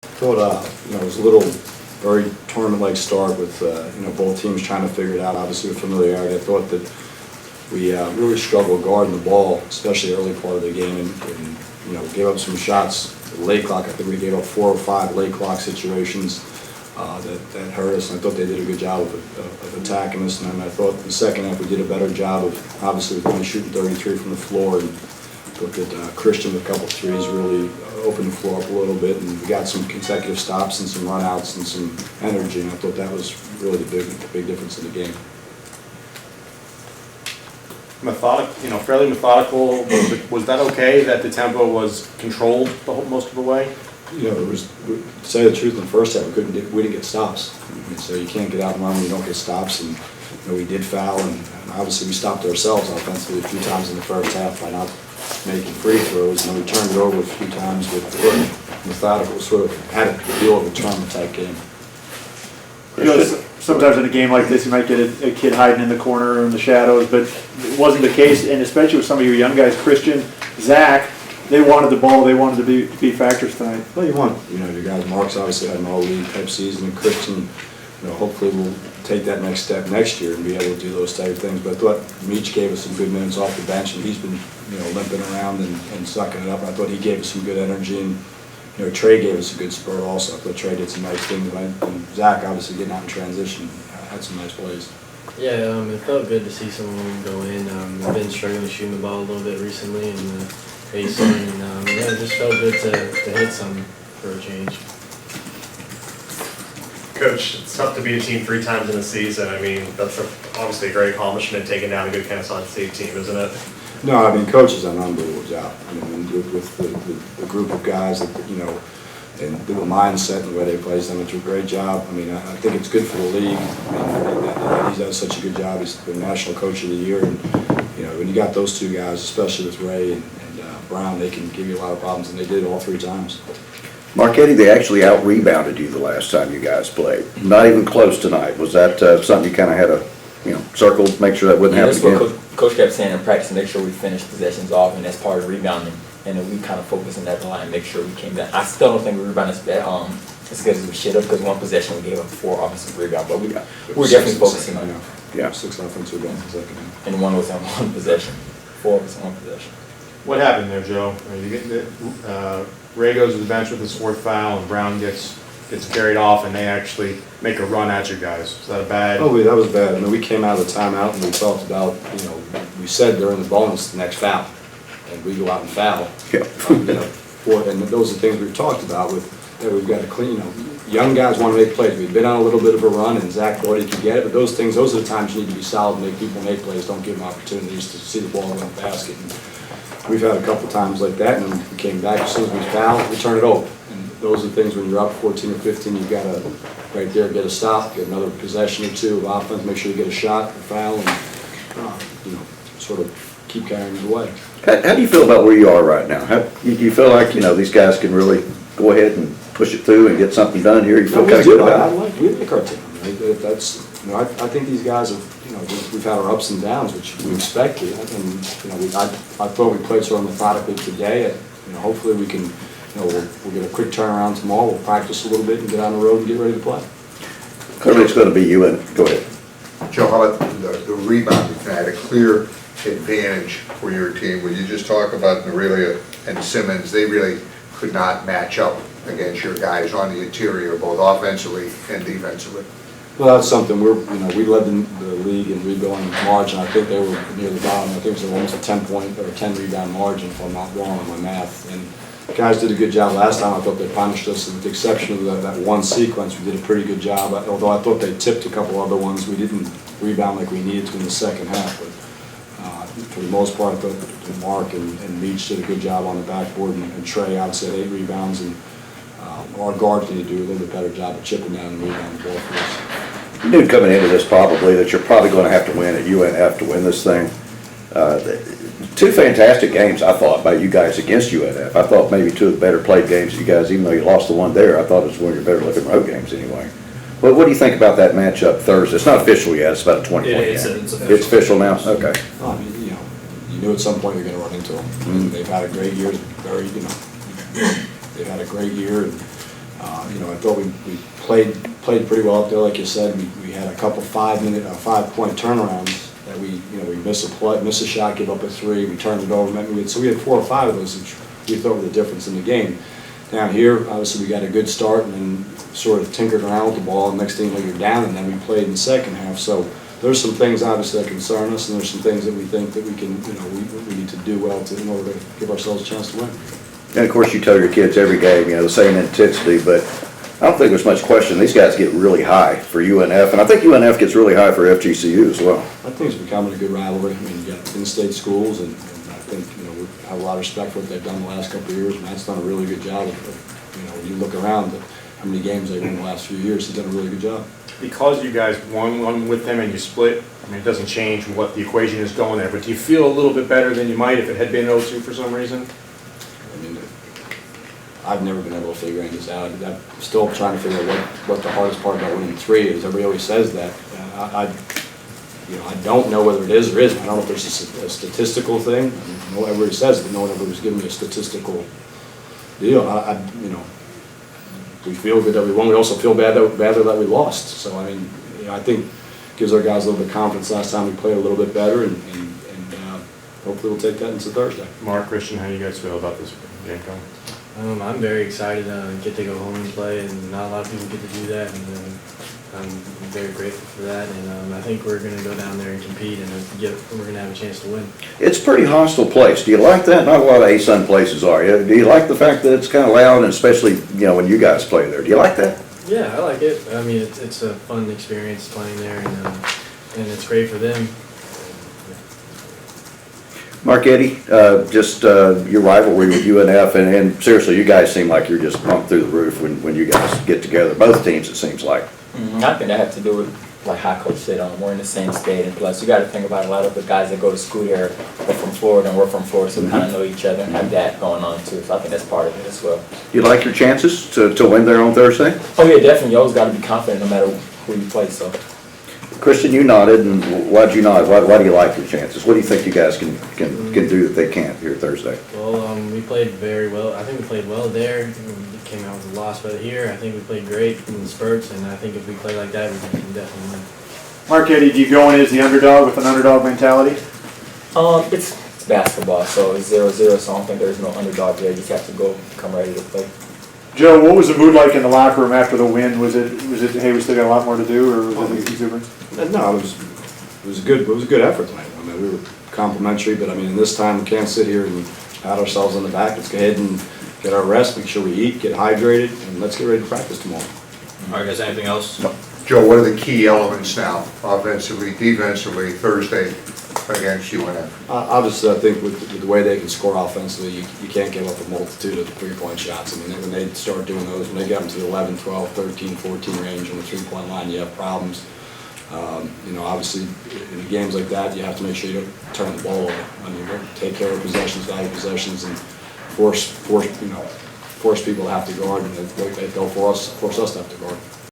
thought, it was a little very tournament-like start with, both teams trying to figure it out, obviously with familiarity. I thought that we really struggled guarding the ball, especially early part of the game, and gave up some shots late clock. I think we gave up 4 or 5 late clock situations that hurt us, and I thought they did a good job of attacking us. And I thought in the second half we did a better job of, obviously, with only shooting 33 from the floor, and thought that Christian with a couple threes really opened the floor up a little bit, and we got some consecutive stops and some runouts and some energy, and I thought that was really the big difference in the game. Fairly methodical. Was that okay that the tempo was controlled most of the way? To say the truth, in the first half we didn't get stops. So you can't get out and run when you don't get stops, and we did foul, and obviously we stopped ourselves offensively a few times in the first half by not making free throws, and then we turned it over a few times with methodical, sort of had a feel of a tournament type game. Sometimes in a game like this, you might get a kid hiding in the corner or in the shadows, but it wasn't the case, and especially with some of your young guys, Christian, Zach, they wanted the ball, they wanted to be factors tonight. Well, you want, your guys, Mark's obviously had an all-league type season, and Christian, hopefully will take that next step next year and be able to do those type of things. But I thought Meach gave us some good minutes off the bench, and he's been, limping around and sucking it up. I thought he gave us some good energy, and Trey gave us a good spurt also. I thought Trey did some nice things, and Zach obviously getting out in transition had some nice plays. Yeah, it felt good to see someone go in. I've been struggling shooting the ball a little bit recently in the baseline, and it just felt good to hit some for a change. Coach, it's tough to beat a team 3 times in a season. I mean, that's obviously a great accomplishment, taking down a good Kennesaw State team, isn't it? No, Coach has done an unbelievable job. With the group of guys that, and the mindset and the way they play, he's done a great job. I think it's good for the league. He's done such a good job. He's the National Coach of the Year, and when you got those 2 guys, especially with Ray and Brown, they can give you a lot of problems, and they did all 3 times. Marc-Eddy, they actually out-rebounded you the last time you guys played. Not even close tonight. Was that something you kind of had to, circle, make sure that wouldn't happen again? That's what Coach kept saying in practice, make sure we finish possessions off, and that's part of rebounding. And then we kind of focused on that line and make sure we came down. I still don't think we rebounded as good as we should have, because one possession we gave up 4 offensive rebounds, but we're definitely focusing on it. Yeah, 6 offensive rebounds in the second half. And one was on one possession. 4 was on one possession. What happened there, Joe? Ray goes to the bench with his 4th foul, and Brown gets carried off, and they actually make a run at you guys. Is that a bad? Oh, that was bad. We came out of the timeout and we talked about, we said during the bonus, the next foul, and we go out and foul. Yeah. And those are the things we've talked about with, we've got to clean, young guys want to make plays. We've been on a little bit of a run, and Zach thought he could get it, but those are the times you need to be solid and make people make plays. Don't give them opportunities to see the ball in the basket. And we've had a couple times like that, and we came back as soon as we fouled, we turn it over. And those are the things when you're up 14 or 15, you've got to, right there, get a stop, get another possession or 2 of offense, make sure you get a shot, a foul, and, sort of keep carrying it away. How do you feel about where you are right now? Do you feel like, these guys can really go ahead and push it through and get something done here? You feel kind of good about it? We like our team. That's, I think these guys have, we've had our ups and downs, which we expected, and I thought we played sort of methodically today. Hopefully we can, we'll get a quick turnaround tomorrow. We'll practice a little bit and get on the road and get ready to play. Clearly, it's going to be you and go ahead. Joe, how about the rebounding tonight? A clear advantage for your team. When you just talk about Norelia and Simmons, they really could not match up against your guys on the interior, both offensively and defensively. Well, that's something we led the league in rebounding margin. I think they were near the bottom. I think it was almost a 10-point or 10 rebound margin, if I'm not wrong on my math. And the guys did a good job last time. I thought they punished us, with the exception of that one sequence. We did a pretty good job. Although I thought they tipped a couple other ones, we didn't rebound like we needed to in the second half. But for the most part, I thought Mark and Meach did a good job on the backboard, and Trey outside 8 rebounds, and our guards need to do a little bit better job of chipping down and rebounding the ball for us. You knew coming into this probably that you're probably going to have to win at UNF to win this thing. 2 fantastic games, I thought, by you guys against UNF. I thought maybe 2 of the better played games you guys, even though you lost the one there, I thought it was one of your better looking road games anyway. But what do you think about that matchup Thursday? It's not official yet, it's about a 20-point game. It's official now? Okay. Well, you knew at some point you're going to run into them. They've had a great year, they've had a great year, and I thought we played pretty well up there, like you said. We had a couple 5-point turnarounds that we miss a shot, give up a 3, we turned it over. So we had 4 or 5 of those which we thought were the difference in the game. Down here, obviously, we got a good start and then sort of tinkered around with the ball, and next thing you're down, and then we played in the second half. So there's some things obviously that concern us, and there's some things that we think that we can, we need to do well in order to give ourselves a chance to win. And of course, you tell your kids every game, the same intensity, but I don't think there's much question. These guys get really high for UNF, and I think UNF gets really high for FGCU as well. I think it's becoming a good rivalry. I mean, you got in-state schools, and I think, we have a lot of respect for what they've done the last couple of years. Matt's done a really good job of, when you look around at how many games they've won the last few years, he's done a really good job. Because you guys won one with him and you split, I mean, it doesn't change what the equation is going there, but do you feel a little bit better than you might if it had been 0-2 for some reason? I mean, I've never been able to figure any of this out. I'm still trying to figure out what the hardest part about winning 3 is. Everybody always says that. I don't know whether it is or isn't. I don't know if there's a statistical thing. I mean, everybody says it, but no one ever was giving me a statistical deal. We feel good that we won. We also feel badly that we lost. So, I mean, I think it gives our guys a little bit of confidence. Last time we played a little bit better, and hopefully we'll take that into Thursday. Mark, Christian, how do you guys feel about this game coming? I'm very excited to get to go home and play, and not a lot of people get to do that, and I'm very grateful for that, and I think we're going to go down there and compete, and we're going to have a chance to win. It's a pretty hostile place. Do you like that? Not a lot of ASUN places are. Do you like the fact that it's kind of loud, and especially when you guys play there? Do you like that? Yeah, I like it. I mean, it's a fun experience playing there, and it's great for them. Marc-Eddy, just your rivalry with UNF, and seriously, you guys seem like you're just pumped through the roof when you guys get together. Both teams, it seems like. I think that has to do with, like how Coach said, we're in the same state, and plus you got to think about a lot of the guys that go to school there are from Florida, and we're from Florida, so we kind of know each other and have that going on too. So I think that's part of it as well. You like your chances to win there on Thursday? Oh yeah, definitely. You always got to be confident no matter who you play. So. Christian, you nodded, and why'd you nod? Why do you like your chances? What do you think you guys can do that they can't here Thursday? Well, we played very well. I think we played well there. We came out with a loss, but here I think we played great in the spurts, and I think if we play like that, we can definitely win. Marc-Eddy, do you go in as the underdog with an underdog mentality? It's basketball, so it's 0-0, so I don't think there's no underdog there. You just have to come ready to play. Joe, what was the mood like in the locker room after the win? Was it hey, we still got a lot more to do, or was it exuberance? No, it was a good effort tonight. I mean, we were complimentary, but I mean, this time we can't sit here and pat ourselves on the back. Let's go ahead and get our rest, make sure we eat, get hydrated, and let's get ready to practice tomorrow. All right, guys, anything else? No. Joe, what are the key elements now, offensively, defensively, Thursday against UNF? Obviously, I think with the way they can score offensively, you can't give up a multitude of three-point shots. I mean, when they start doing those, when they get them to the 11, 12, 13, 14 range on the three-point line, you have problems. Obviously, in games like that, you have to make sure you don't turn the ball over. I mean, take care of possessions, value possessions, and force people to have to guard, and they'll force us to have to guard.